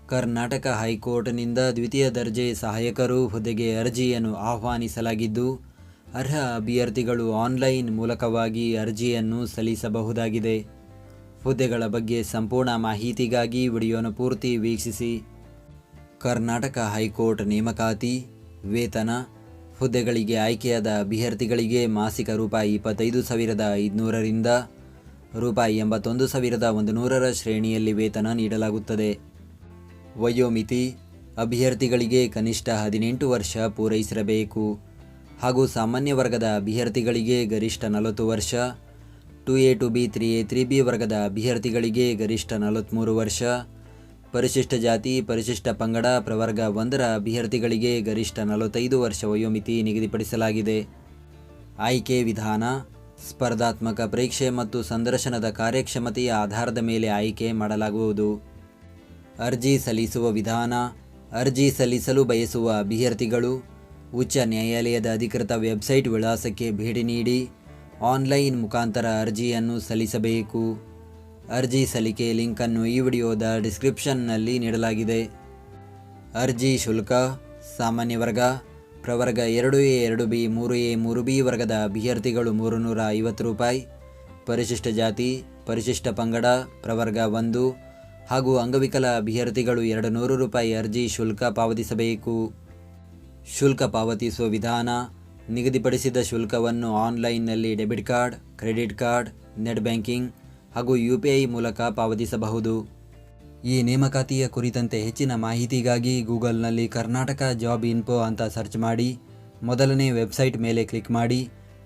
ಕರ್ನಾಟಕ ಹೈಕೋರ್ಟ್ನಿಂದ ದ್ವಿತೀಯ ದರ್ಜೆ ಸಹಾಯಕರು ಹುದ್ದೆಗೆ ಅರ್ಜಿಯನ್ನು ಆಹ್ವಾನಿಸಲಾಗಿದ್ದು, ಅರ್ಹ ಅಭ್ಯರ್ಥಿಗಳು ಆನ್ಲೈನ್ ಮೂಲಕವಾಗಿ ಅರ್ಜಿಯನ್ನು ಸಲ್ಲಿಸಬಹುದಾಗಿದೆ. ಹುದ್ದೆಗಳ ಬಗ್ಗೆ ಸಂಪೂರ್ಣ ಮಾಹಿತಿಗಾಗಿ ವಿಡಿಯೋನ ಪೂರ್ತಿ ವೀಕ್ಷಿಸಿ. ಕರ್ನಾಟಕ ಹೈಕೋರ್ಟ್ ನೇಮಕಾತಿ ವೇತನ. ಹುದ್ದೆಗಳಿಗೆ ಆಯ್ಕೆಯಾದ ಅಭ್ಯರ್ಥಿಗಳಿಗೆ ಮಾಸಿಕ ರೂಪಾಯಿ 25,500 ರಿಂದ ರೂಪಾಯಿ 81,100 ಶ್ರೇಣಿಯಲ್ಲಿ ವೇತನ ನೀಡಲಾಗುತ್ತದೆ. ವಯೋಮಿತಿ: ಅಭ್ಯರ್ಥಿಗಳಿಗೆ ಕನಿಷ್ಠ 18 ವರ್ಷ ಪೂರೈಸಿರಬೇಕು ಹಾಗೂ ಸಾಮಾನ್ಯ ವರ್ಗದ ಅಭ್ಯರ್ಥಿಗಳಿಗೆ ಗರಿಷ್ಠ 40 ವರ್ಷ, 2A 2B 3A 3B ವರ್ಗದ ಅಭ್ಯರ್ಥಿಗಳಿಗೆ ಗರಿಷ್ಠ 43 ವರ್ಷ, ಪರಿಶಿಷ್ಟ ಜಾತಿ ಪರಿಶಿಷ್ಟ ಪಂಗಡ ಪ್ರವರ್ಗ 1ರ ಅಭ್ಯರ್ಥಿಗಳಿಗೆ ಗರಿಷ್ಠ 45 ವರ್ಷ ವಯೋಮಿತಿ ನಿಗದಿಪಡಿಸಲಾಗಿದೆ. ಆಯ್ಕೆ ವಿಧಾನ: ಸ್ಪರ್ಧಾತ್ಮಕ ಪರೀಕ್ಷೆ ಮತ್ತು ಸಂದರ್ಶನದ ಕಾರ್ಯಕ್ಷಮತೆಯ ಆಧಾರದ ಮೇಲೆ ಆಯ್ಕೆ ಮಾಡಲಾಗುವುದು. ಅರ್ಜಿ ಸಲ್ಲಿಸುವ ವಿಧಾನ: ಅರ್ಜಿ ಸಲ್ಲಿಸಲು ಬಯಸುವ ಅಭ್ಯರ್ಥಿಗಳು ಉಚ್ಚ ನ್ಯಾಯಾಲಯದ ಅಧಿಕೃತ ವೆಬ್ಸೈಟ್ ವಿಳಾಸಕ್ಕೆ ಭೇಟಿ ನೀಡಿ ಆನ್ಲೈನ್ ಮುಖಾಂತರ ಅರ್ಜಿಯನ್ನು ಸಲ್ಲಿಸಬೇಕು. ಅರ್ಜಿ ಸಲ್ಲಿಕೆ ಲಿಂಕನ್ನು ಈ ವಿಡಿಯೋದ ಡಿಸ್ಕ್ರಿಪ್ಷನ್ನಲ್ಲಿ ನೀಡಲಾಗಿದೆ. ಅರ್ಜಿ ಶುಲ್ಕ: ಸಾಮಾನ್ಯ ವರ್ಗ ಪ್ರವರ್ಗ 2A 2B 3A 3B ವರ್ಗದ ಅಭ್ಯರ್ಥಿಗಳು 350 ರೂಪಾಯಿ, ಪರಿಶಿಷ್ಟ ಜಾತಿ ಪರಿಶಿಷ್ಟ ಪಂಗಡ ಪ್ರವರ್ಗ 1 ಹಾಗೂ ಅಂಗವಿಕಲ ಅಭ್ಯರ್ಥಿಗಳು 200 ರೂಪಾಯಿ ಅರ್ಜಿ ಶುಲ್ಕ ಪಾವತಿಸಬೇಕು. ಶುಲ್ಕ ಪಾವತಿಸುವ ವಿಧಾನ: ನಿಗದಿಪಡಿಸಿದ ಶುಲ್ಕವನ್ನು ಆನ್ಲೈನ್ನಲ್ಲಿ debit card, credit card, net banking ಹಾಗೂ UPI ಮೂಲಕ ಪಾವತಿಸಬಹುದು. ಈ ನೇಮಕಾತಿಯ ಕುರಿತಂತೆ ಹೆಚ್ಚಿನ ಮಾಹಿತಿಗಾಗಿ ಗೂಗಲ್ನಲ್ಲಿ ಕರ್ನಾಟಕ ಜಾಬ್ ಇನ್ಫೋ ಅಂತ ಸರ್ಚ್ ಮಾಡಿ ಮೊದಲನೇ ವೆಬ್ಸೈಟ್ ಮೇಲೆ ಕ್ಲಿಕ್ ಮಾಡಿ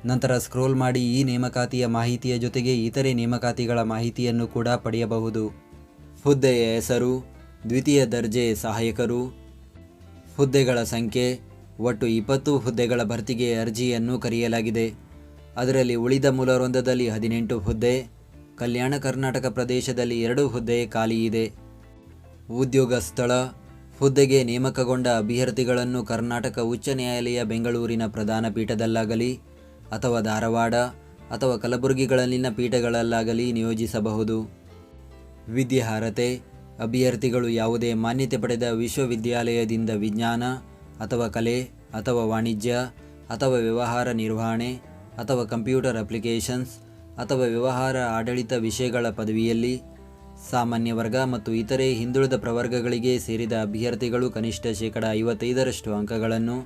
ನಂತರ ಸ್ಕ್ರೋಲ್ ಮಾಡಿ ಈ ನೇಮಕಾತಿಯ ಮಾಹಿತಿಯ ಜೊತೆಗೆ ಇತರೆ ನೇಮಕಾತಿಗಳ ಮಾಹಿತಿಯನ್ನು ಕೂಡ ಪಡೆಯಬಹುದು. ಹುದ್ದೆಯ ಹೆಸರು: ದ್ವಿತೀಯ ದರ್ಜೆ ಸಹಾಯಕರು. ಹುದ್ದೆಗಳ ಸಂಖ್ಯೆ: ಒಟ್ಟು 20 ಹುದ್ದೆಗಳ ಭರ್ತಿಗೆ ಅರ್ಜಿಯನ್ನು ಕರೆಯಲಾಗಿದೆ. ಅದರಲ್ಲಿ ಉಳಿದ ಮೂಲವೃಂದದಲ್ಲಿ 18 ಹುದ್ದೆ, ಕಲ್ಯಾಣ ಕರ್ನಾಟಕ ಪ್ರದೇಶದಲ್ಲಿ 2 ಹುದ್ದೆ ಖಾಲಿ ಇದೆ. ಉದ್ಯೋಗ ಸ್ಥಳ: ಹುದ್ದೆಗೆ ನೇಮಕಗೊಂಡ ಅಭ್ಯರ್ಥಿಗಳನ್ನು ಕರ್ನಾಟಕ ಉಚ್ಚ ನ್ಯಾಯಾಲಯ ಬೆಂಗಳೂರಿನ ಪ್ರಧಾನ ಪೀಠದಲ್ಲಾಗಲಿ ಅಥವಾ ಧಾರವಾಡ ಅಥವಾ ಕಲಬುರಗಿಗಳಲ್ಲಿನ ಪೀಠಗಳಲ್ಲಾಗಲಿ ನಿಯೋಜಿಸಬಹುದು. ವಿದ್ಯಾರ್ಹತೆ: ಅಭ್ಯರ್ಥಿಗಳು ಯಾವುದೇ ಮಾನ್ಯತೆ ಪಡೆದ ವಿಶ್ವವಿದ್ಯಾಲಯದಿಂದ ವಿಜ್ಞಾನ ಅಥವಾ ಕಲೆ ಅಥವಾ ವಾಣಿಜ್ಯ ಅಥವಾ ವ್ಯವಹಾರ ನಿರ್ವಹಣೆ ಅಥವಾ ಕಂಪ್ಯೂಟರ್ ಅಪ್ಲಿಕೇಶನ್ಸ್ ಅಥವಾ ವ್ಯವಹಾರ ಆಡಳಿತ ವಿಷಯಗಳ ಪದವಿಯಲ್ಲಿ, ಸಾಮಾನ್ಯ ವರ್ಗ ಮತ್ತು ಇತರೆ ಹಿಂದುಳಿದ ಪ್ರವರ್ಗಗಳಿಗೆ ಸೇರಿದ ಅಭ್ಯರ್ಥಿಗಳು ಕನಿಷ್ಠ 55% ಅಂಕಗಳನ್ನು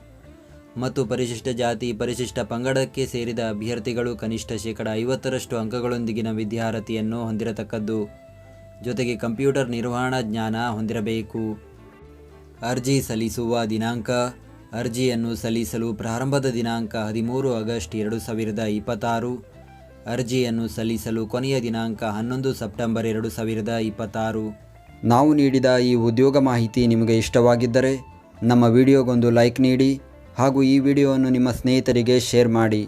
ಮತ್ತು ಪರಿಶಿಷ್ಟ ಜಾತಿ ಪರಿಶಿಷ್ಟ ಪಂಗಡಕ್ಕೆ ಸೇರಿದ ಅಭ್ಯರ್ಥಿಗಳು ಕನಿಷ್ಠ 50% ಅಂಕಗಳೊಂದಿಗಿನ ವಿದ್ಯಾರ್ಹತೆಯನ್ನು ಹೊಂದಿರತಕ್ಕದ್ದು. ಜೊತೆಗೆ ಕಂಪ್ಯೂಟರ್ ನಿರ್ವಹಣಾ ಜ್ಞಾನ ಹೊಂದಿರಬೇಕು. ಅರ್ಜಿ ಸಲ್ಲಿಸುವ ದಿನಾಂಕ: ಅರ್ಜಿಯನ್ನು ಸಲ್ಲಿಸಲು ಪ್ರಾರಂಭದ ದಿನಾಂಕ 13 ಆಗಸ್ಟ್ 2026. ಅರ್ಜಿಯನ್ನು ಸಲ್ಲಿಸಲು ಕೊನೆಯ ದಿನಾಂಕ 11 ಸೆಪ್ಟೆಂಬರ್ 2026. ನಾವು ನೀಡಿದ ಈ ಉದ್ಯೋಗ ಮಾಹಿತಿ ನಿಮಗೆ ಇಷ್ಟವಾಗಿದ್ದರೆ ನಮ್ಮ ವಿಡಿಯೋಗೊಂದು ಲೈಕ್ ನೀಡಿ ಹಾಗೂ ಈ ವಿಡಿಯೋವನ್ನು ನಿಮ್ಮ ಸ್ನೇಹಿತರಿಗೆ ಶೇರ್ ಮಾಡಿ.